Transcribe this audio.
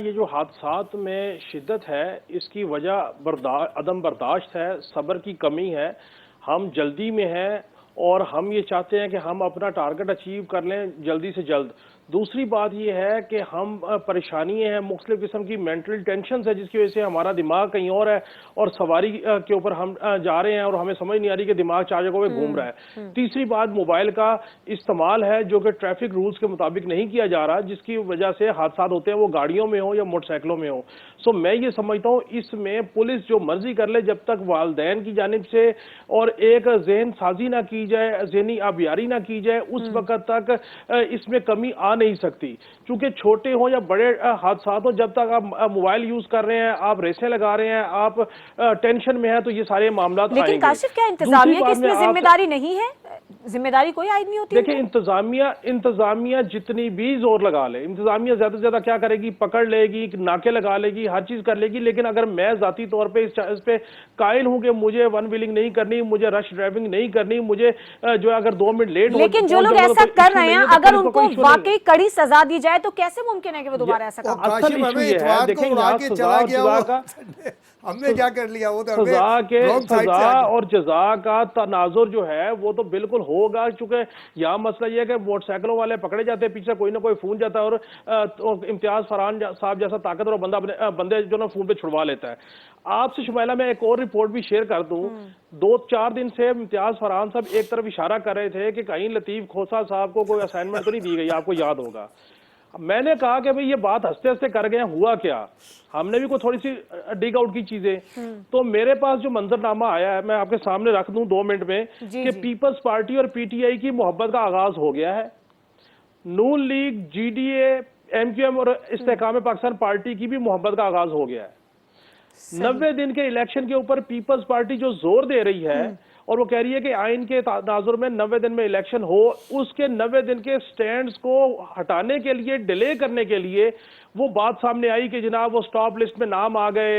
یہ جو حادثات میں شدت ہے اس کی وجہ عدم برداشت ہے، صبر کی کمی ہے، ہم جلدی میں ہیں اور ہم یہ چاہتے ہیں کہ ہم اپنا ٹارگٹ اچیو کر لیں جلدی سے جلد۔ دوسری بات یہ ہے کہ ہم پریشانی ہیں، مختلف قسم کی مینٹل ٹینشنز ہے جس کی وجہ سے ہمارا دماغ کہیں اور ہے اور سواری کے اوپر ہم جا رہے ہیں اور ہمیں سمجھ نہیں آ رہی کہ دماغ چار جگہوں پہ گھوم رہا ہے۔ تیسری بات موبائل کا استعمال ہے جو کہ ٹریفک رولز کے مطابق نہیں کیا جا رہا، جس کی وجہ سے حادثات ہوتے ہیں، وہ گاڑیوں میں ہوں یا موٹر سائیکلوں میں ہوں۔ سو میں یہ سمجھتا ہوں اس میں پولیس جو مرضی کر لے، جب تک والدین کی جانب سے اور ایک ذہن سازی نہ کی جائے، ذہنی آبیاری نہ کی جائے، اس وقت تک اس میں کمی آ نہیں سکتی۔ چونکہ چھوٹے ہوں یا بڑے حادثات ہوں، جب تک آپ موبائل یوز کر رہے ہیں، آپ ریسیں لگا رہے ہیں، آپ ٹینشن میں ہیں، تو یہ سارے معاملات آئیں گے۔ لیکن کاشف کیا انتظامیہ کی اس میں ذمہ داری نہیں ہے؟ ذمہ داری کوئی عائد نہیں ہوتی؟ دیکھیں انتظامیہ جتنی بھی زور لگا لے، انتظامیہ زیادہ سے زیادہ کیا کرے گی؟ پکڑ لے گی، ناکے لگا لے گی، ہر چیز کر لے گی، لیکن اگر میں ذاتی طور پہ اس پہ قائل ہوں کہ مجھے ون ویلنگ نہیں کرنی، مجھے رش ڈرائیونگ نہیں کرنی، مجھے جو اگر 2 منٹ لیٹ ہو، لیکن جو لوگ ایسا کر رہے ہیں اگر ان کو واقعی کڑی سزا دی جائے تو کیسے ممکن ہے کہ وہ دوبارہ ایسا کام کریں؟ کاشف ہمیں اتوار کو اڑا کے چلا گیا وہ ہم نے کیا کر لیا؟ وہ تو سزا اور جزا کا تناظر جو ہے وہ تو بالکل ہوگا، چونکہ یہاں مسئلہ یہ ہے کہ موٹر سائیکلوں والے پکڑے جاتے ہیں، پیچھے کوئی نہ کوئی فون جاتا ہے اور امتیاز فرحان صاحب جیسا طاقتور بندے جو نا فون پہ چھڑوا لیتا ہے۔ آپ سے شمائلہ میں ایک اور رپورٹ بھی شیئر کر دوں، 2-4 دن سے امتیاز فرحان صاحب ایک طرف اشارہ کر رہے تھے کہ کہیں لطیف کھوسہ صاحب کو کوئی اسائنمنٹ تو نہیں دی گئی، آپ کو یاد ہوگا۔ میں نے کہا کہ بھئی یہ بات ہنستے ہنستے کر گئے، ہوا کیا؟ ہم نے بھی کوئی تھوڑی سی ڈگ آؤٹ کی چیزیں، تو میرے پاس جو منظرنامہ آیا ہے میں آپ کے سامنے رکھ دوں 2 منٹ میں، کہ پیپلز پارٹی اور پی ٹی آئی کی محبت کا آغاز ہو گیا ہے، Noon League, G D A, M Q M اور استحکام پاکستان پارٹی کی بھی محبت کا آغاز ہو گیا ہے۔ 90 دن کے الیکشن کے اوپر پیپلز پارٹی جو زور دے رہی ہے اور وہ کہہ رہی ہے کہ آئین کے تناظر میں 90 دن میں الیکشن ہو، اس کے 90 دن کے سٹینڈز کو ہٹانے کے لیے، ڈیلے کرنے کے لیے وہ بات سامنے آئی کہ جناب وہ سٹاپ لسٹ میں نام آ گئے۔